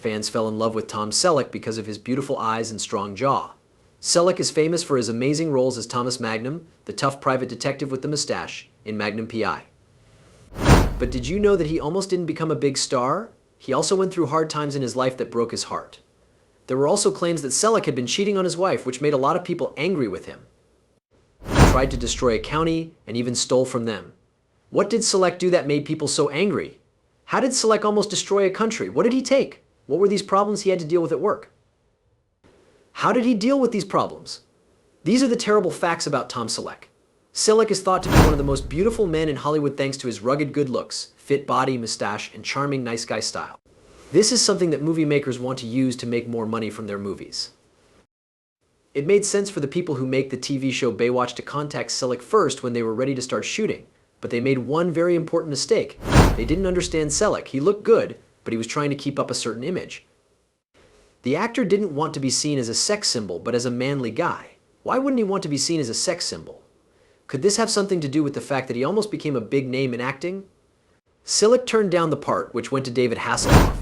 Fans fell in love with Tom Selleck because of his beautiful eyes and strong jaw. Selleck is famous for his amazing roles as Thomas Magnum, the tough private detective with the mustache, in Magnum P.I. But did you know that he almost didn't become a big star? He also went through hard times in his life that broke his heart. There were also claims that Selleck had been cheating on his wife, which made a lot of people angry with him. He tried to destroy a county and even stole from them. What did Selleck do that made people so angry? How did Selleck almost destroy a country? What did he take? What were these problems he had to deal with at work? How did he deal with these problems? These are the terrible facts about Tom Selleck. Selleck is thought to be one of the most beautiful men in Hollywood thanks to his rugged good looks, fit body, mustache, and charming nice guy style. This is something that movie makers want to use to make more money from their movies. It made sense for the people who make the TV show Baywatch to contact Selleck first when they were ready to start shooting, but they made one very important mistake. They didn't understand Selleck. He looked good, but he was trying to keep up a certain image. The actor didn't want to be seen as a sex symbol, but as a manly guy. Why wouldn't he want to be seen as a sex symbol? Could this have something to do with the fact that he almost became a big name in acting? Selleck turned down the part, which went to David Hasselhoff.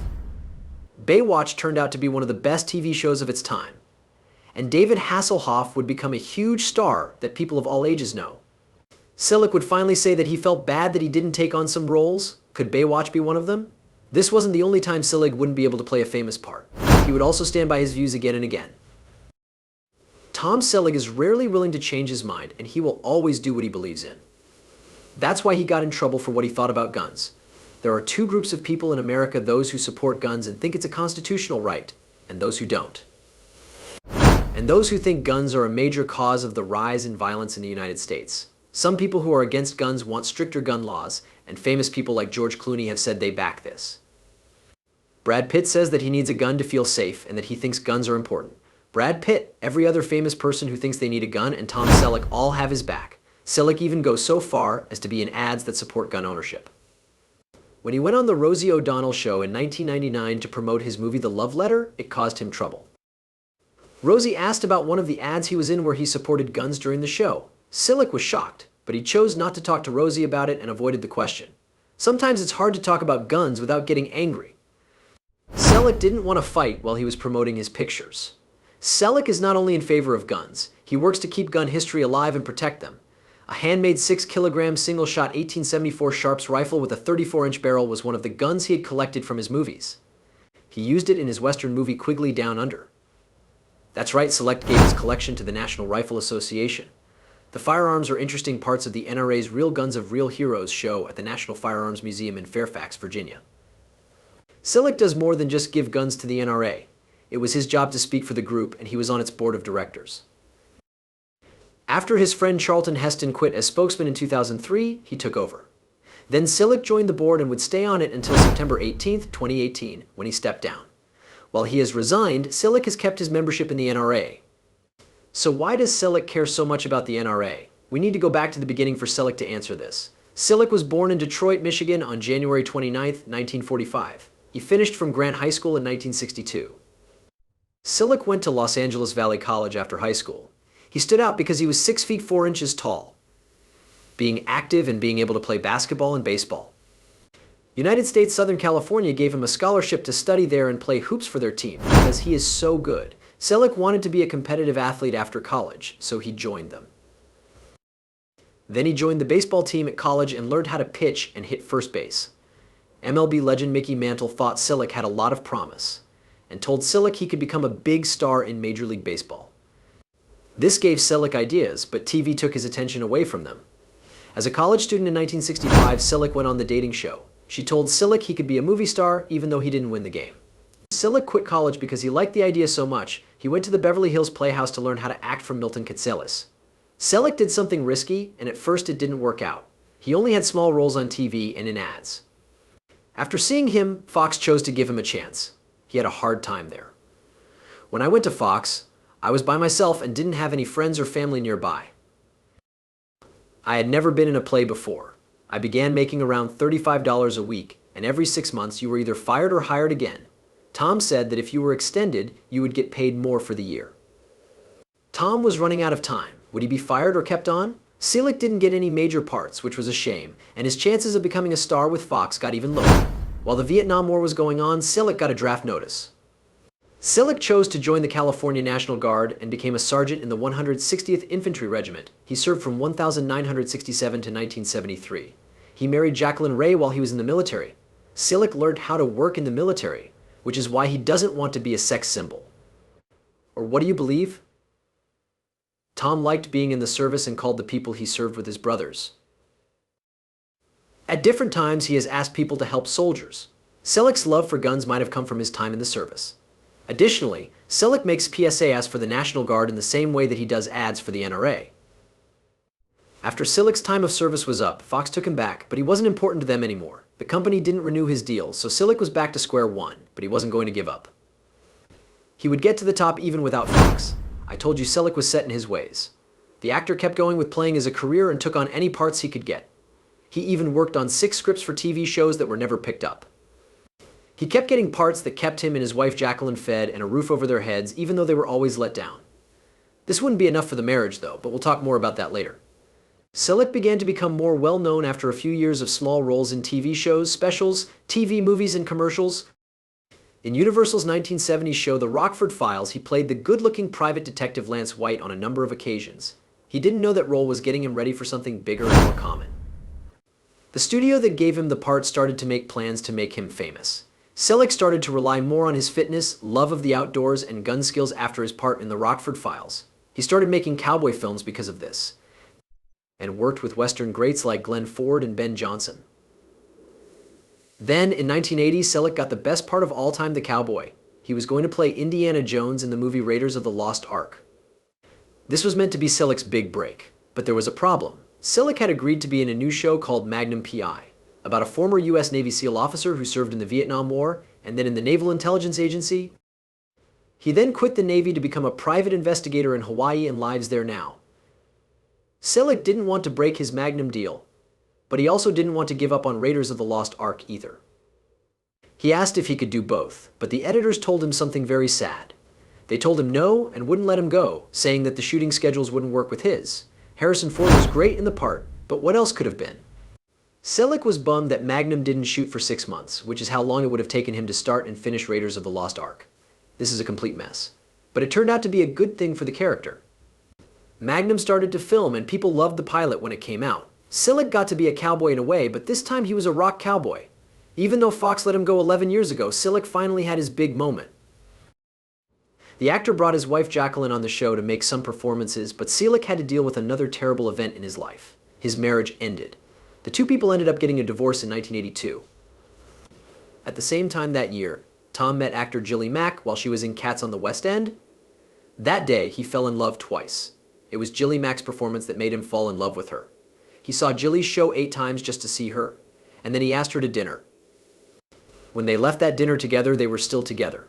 Baywatch turned out to be one of the best TV shows of its time, and David Hasselhoff would become a huge star that people of all ages know. Selleck would finally say that he felt bad that he didn't take on some roles. Could Baywatch be one of them? This wasn't the only time Selleck wouldn't be able to play a famous part. He would also stand by his views again and again. Tom Selleck is rarely willing to change his mind, and he will always do what he believes in. That's why he got in trouble for what he thought about guns. There are two groups of people in America, those who support guns and think it's a constitutional right, and those who don't. And those who think guns are a major cause of the rise in violence in the United States. Some people who are against guns want stricter gun laws, and famous people like George Clooney have said they back this. Brad Pitt says that he needs a gun to feel safe and that he thinks guns are important. Brad Pitt, every other famous person who thinks they need a gun, and Tom Selleck all have his back. Selleck even goes so far as to be in ads that support gun ownership. When he went on the Rosie O'Donnell show in 1999 to promote his movie The Love Letter, it caused him trouble. Rosie asked about one of the ads he was in where he supported guns during the show. Selleck was shocked, but he chose not to talk to Rosie about it and avoided the question. Sometimes it's hard to talk about guns without getting angry. Selleck didn't want to fight while he was promoting his pictures. Selleck is not only in favor of guns, he works to keep gun history alive and protect them. A handmade 6-kilogram single-shot 1874 Sharps rifle with a 34-inch barrel was one of the guns he had collected from his movies. He used it in his Western movie Quigley Down Under. That's right, Selleck gave his collection to the National Rifle Association. The firearms are interesting parts of the NRA's Real Guns of Real Heroes show at the National Firearms Museum in Fairfax, Virginia. Selleck does more than just give guns to the NRA. It was his job to speak for the group, and he was on its board of directors. After his friend Charlton Heston quit as spokesman in 2003, he took over. Then Selleck joined the board and would stay on it until September 18, 2018, when he stepped down. While he has resigned, Selleck has kept his membership in the NRA. So why does Selleck care so much about the NRA? We need to go back to the beginning for Selleck to answer this. Selleck was born in Detroit, Michigan on January 29, 1945. He finished from Grant High School in 1962. Selleck went to Los Angeles Valley College after high school. He stood out because he was 6 feet 4 inches tall, being active and being able to play basketball and baseball. United States Southern California gave him a scholarship to study there and play hoops for their team because he is so good. Selleck wanted to be a competitive athlete after college, so he joined them. Then he joined the baseball team at college and learned how to pitch and hit first base. MLB legend Mickey Mantle thought Selleck had a lot of promise and told Selleck he could become a big star in Major League Baseball. This gave Selleck ideas, but TV took his attention away from them. As a college student in 1965, Selleck went on The Dating Show. She told Selleck he could be a movie star even though he didn't win the game. Selleck quit college because he liked the idea so much, he went to the Beverly Hills Playhouse to learn how to act from Milton Katselas. Selleck did something risky, and at first it didn't work out. He only had small roles on TV and in ads. After seeing him, Fox chose to give him a chance. He had a hard time there. When I went to Fox, I was by myself and didn't have any friends or family nearby. I had never been in a play before. I began making around $35 a week, and every 6 months you were either fired or hired again. Tom said that if you were extended, you would get paid more for the year. Tom was running out of time. Would he be fired or kept on? Selleck didn't get any major parts, which was a shame, and his chances of becoming a star with Fox got even lower. While the Vietnam War was going on, Selleck got a draft notice. Selleck chose to join the California National Guard and became a sergeant in the 160th Infantry Regiment. He served from 1967 to 1973. He married Jacqueline Ray while he was in the military. Selleck learned how to work in the military, which is why he doesn't want to be a sex symbol. Or what do you believe? Tom liked being in the service and called the people he served with his brothers. At different times, he has asked people to help soldiers. Selleck's love for guns might have come from his time in the service. Additionally, Selleck makes PSA ads for the National Guard in the same way that he does ads for the NRA. After Selleck's time of service was up, Fox took him back, but he wasn't important to them anymore. The company didn't renew his deal, so Selleck was back to square one, but he wasn't going to give up. He would get to the top even without Fox. I told you Selleck was set in his ways. The actor kept going with playing as a career and took on any parts he could get. He even worked on 6 scripts for TV shows that were never picked up. He kept getting parts that kept him and his wife Jacqueline fed and a roof over their heads, even though they were always let down. This wouldn't be enough for the marriage, though, but we'll talk more about that later. Selleck began to become more well-known after a few years of small roles in TV shows, specials, TV movies, and commercials. In Universal's 1970s show The Rockford Files, he played the good-looking private detective Lance White on a number of occasions. He didn't know that role was getting him ready for something bigger and more common. The studio that gave him the part started to make plans to make him famous. Selleck started to rely more on his fitness, love of the outdoors, and gun skills after his part in The Rockford Files. He started making cowboy films because of this, and worked with Western greats like Glenn Ford and Ben Johnson. Then, in 1980, Selleck got the best part of all time, the cowboy. He was going to play Indiana Jones in the movie Raiders of the Lost Ark. This was meant to be Selleck's big break, but there was a problem. Selleck had agreed to be in a new show called Magnum P.I, about a former U.S. Navy SEAL officer who served in the Vietnam War and then in the Naval Intelligence Agency. He then quit the Navy to become a private investigator in Hawaii and lives there now. Selleck didn't want to break his Magnum deal, but he also didn't want to give up on Raiders of the Lost Ark either. He asked if he could do both, but the editors told him something very sad. They told him no and wouldn't let him go, saying that the shooting schedules wouldn't work with his. Harrison Ford was great in the part, but what else could have been? Selleck was bummed that Magnum didn't shoot for 6 months, which is how long it would have taken him to start and finish Raiders of the Lost Ark. This is a complete mess. But it turned out to be a good thing for the character. Magnum started to film and people loved the pilot when it came out. Selleck got to be a cowboy in a way, but this time he was a rock cowboy. Even though Fox let him go 11 years ago, Selleck finally had his big moment. The actor brought his wife Jacqueline on the show to make some performances, but Selleck had to deal with another terrible event in his life. His marriage ended. The two people ended up getting a divorce in 1982. At the same time that year, Tom met actor Gilly Mack while she was in Cats on the West End. That day, he fell in love twice. It was Gilly Mack's performance that made him fall in love with her. He saw Gilly's show 8 times just to see her, and then he asked her to dinner. When they left that dinner together, they were still together.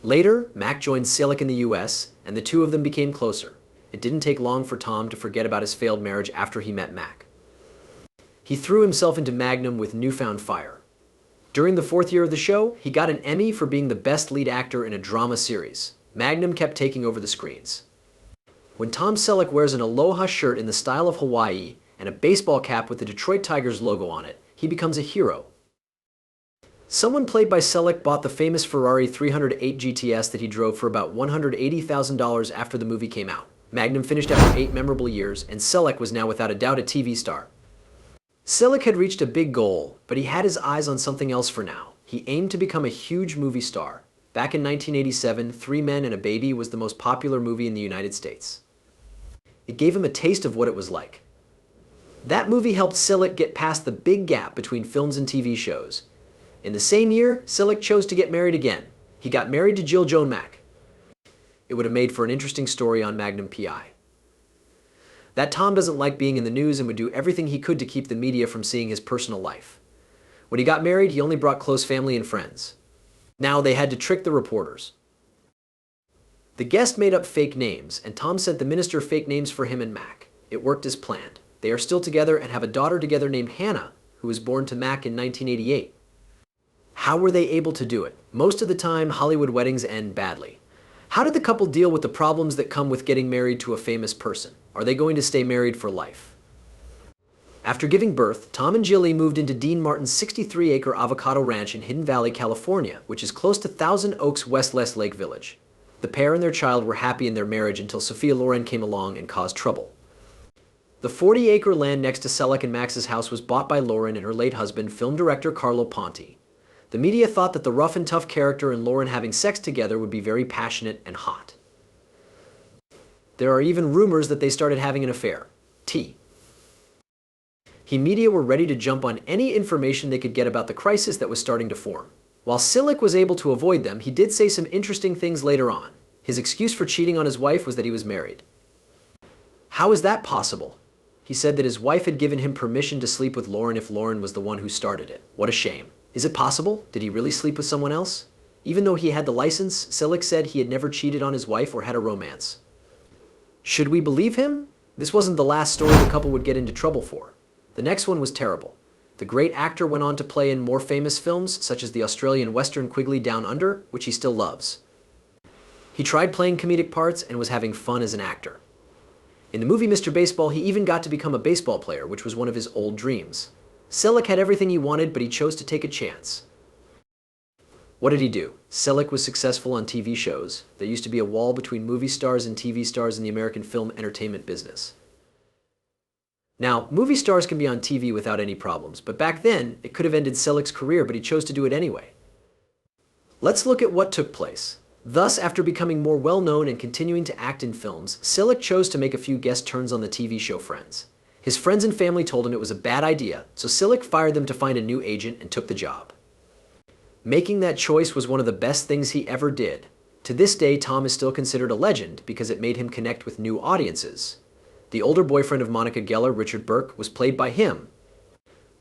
Later, Mack joined Selleck in the US, and the two of them became closer. It didn't take long for Tom to forget about his failed marriage after he met Mack. He threw himself into Magnum with newfound fire. During the 4th year of the show, he got an Emmy for being the best lead actor in a drama series. Magnum kept taking over the screens. When Tom Selleck wears an Aloha shirt in the style of Hawaii and a baseball cap with the Detroit Tigers logo on it, he becomes a hero. Someone played by Selleck bought the famous Ferrari 308 GTS that he drove for about $180,000 after the movie came out. Magnum finished after 8 memorable years, and Selleck was now without a doubt a TV star. Selleck had reached a big goal, but he had his eyes on something else for now. He aimed to become a huge movie star. Back in 1987, 3 Men and a Baby was the most popular movie in the United States. It gave him a taste of what it was like. That movie helped Selleck get past the big gap between films and TV shows. In the same year, Selleck chose to get married again. He got married to Jill Joan Mack. It would have made for an interesting story on Magnum P.I. That Tom doesn't like being in the news and would do everything he could to keep the media from seeing his personal life. When he got married, he only brought close family and friends. Now they had to trick the reporters. The guest made up fake names, and Tom sent the minister fake names for him and Mack. It worked as planned. They are still together and have a daughter together named Hannah, who was born to Mack in 1988. How were they able to do it? Most of the time, Hollywood weddings end badly. How did the couple deal with the problems that come with getting married to a famous person? Are they going to stay married for life? After giving birth, Tom and Jilly moved into Dean Martin's 63-acre avocado ranch in Hidden Valley, California, which is close to Thousand Oaks West Lake Village. The pair and their child were happy in their marriage until Sophia Loren came along and caused trouble. The 40-acre land next to Selleck and Max's house was bought by Loren and her late husband, film director Carlo Ponti. The media thought that the rough and tough character and Loren having sex together would be very passionate and hot. There are even rumors that they started having an affair. Media were ready to jump on any information they could get about the crisis that was starting to form. While Selleck was able to avoid them, he did say some interesting things later on. His excuse for cheating on his wife was that he was married. How is that possible? He said that his wife had given him permission to sleep with Loren if Loren was the one who started it. What a shame. Is it possible? Did he really sleep with someone else? Even though he had the license, Selleck said he had never cheated on his wife or had a romance. Should we believe him? This wasn't the last story the couple would get into trouble for. The next one was terrible. The great actor went on to play in more famous films, such as the Australian Western Quigley Down Under, which he still loves. He tried playing comedic parts and was having fun as an actor. In the movie Mr. Baseball, he even got to become a baseball player, which was one of his old dreams. Selleck had everything he wanted, but he chose to take a chance. What did he do? Selleck was successful on TV shows. There used to be a wall between movie stars and TV stars in the American film entertainment business. Now, movie stars can be on TV without any problems, but back then, it could have ended Selleck's career, but he chose to do it anyway. Let's look at what took place. Thus, after becoming more well-known and continuing to act in films, Selleck chose to make a few guest turns on the TV show Friends. His friends and family told him it was a bad idea, so Selleck fired them to find a new agent and took the job. Making that choice was one of the best things he ever did. To this day, Tom is still considered a legend because it made him connect with new audiences. The older boyfriend of Monica Geller, Richard Burke, was played by him.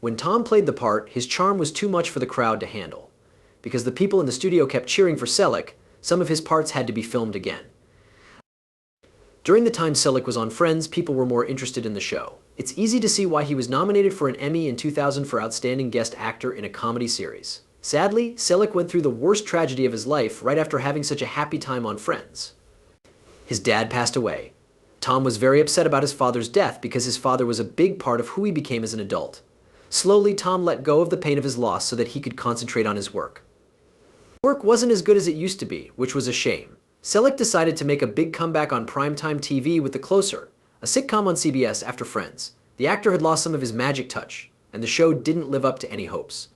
When Tom played the part, his charm was too much for the crowd to handle. Because the people in the studio kept cheering for Selleck, some of his parts had to be filmed again. During the time Selleck was on Friends, people were more interested in the show. It's easy to see why he was nominated for an Emmy in 2000 for Outstanding Guest Actor in a Comedy Series. Sadly, Selleck went through the worst tragedy of his life right after having such a happy time on Friends. His dad passed away. Tom was very upset about his father's death because his father was a big part of who he became as an adult. Slowly, Tom let go of the pain of his loss so that he could concentrate on his work. Work wasn't as good as it used to be, which was a shame. Selleck decided to make a big comeback on primetime TV with The Closer, a sitcom on CBS after Friends. The actor had lost some of his magic touch, and the show didn't live up to any hopes.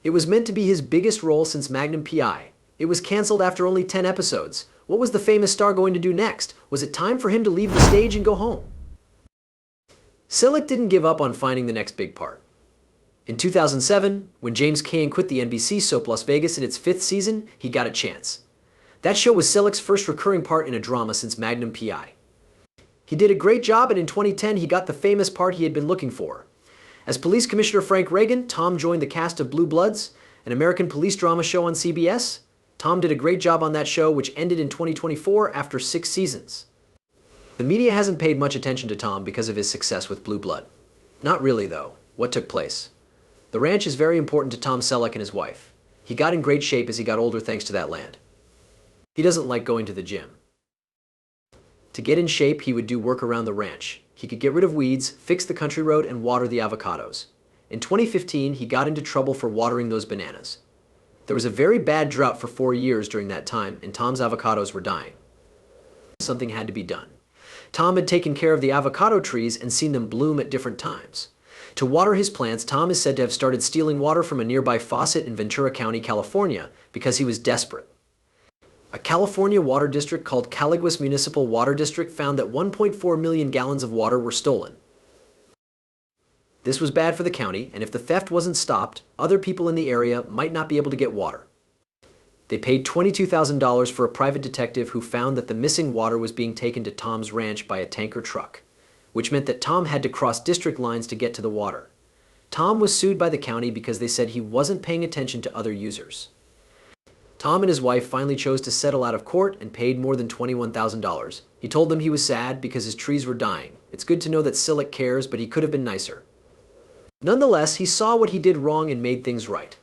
It was meant to be his biggest role since Magnum P.I. It was canceled after only 10 episodes. What was the famous star going to do next? Was it time for him to leave the stage and go home? Selleck didn't give up on finding the next big part. In 2007, when James Caan quit the NBC soap Las Vegas in its 5th season, he got a chance. That show was Selleck's first recurring part in a drama since Magnum P.I. He did a great job, and in 2010, he got the famous part he had been looking for. As Police Commissioner Frank Reagan, Tom joined the cast of Blue Bloods, an American police drama show on CBS. Tom did a great job on that show, which ended in 2024 after 6 seasons. The media hasn't paid much attention to Tom because of his success with Blue Blood. Not really, though. What took place? The ranch is very important to Tom Selleck and his wife. He got in great shape as he got older thanks to that land. He doesn't like going to the gym. To get in shape, he would do work around the ranch. He could get rid of weeds, fix the country road, and water the avocados. In 2015, he got into trouble for watering those bananas. There was a very bad drought for 4 years during that time, and Tom's avocados were dying. Something had to be done. Tom had taken care of the avocado trees and seen them bloom at different times. To water his plants, Tom is said to have started stealing water from a nearby faucet in Ventura County, California, because he was desperate. A California water district called Caliguas Municipal Water District found that 1.4 million gallons of water were stolen. This was bad for the county, and if the theft wasn't stopped, other people in the area might not be able to get water. They paid $22,000 for a private detective who found that the missing water was being taken to Tom's ranch by a tanker truck, which meant that Tom had to cross district lines to get to the water. Tom was sued by the county because they said he wasn't paying attention to other users. Tom and his wife finally chose to settle out of court and paid more than $21,000. He told them he was sad because his trees were dying. It's good to know that Selleck cares, but he could have been nicer. Nonetheless, he saw what he did wrong and made things right.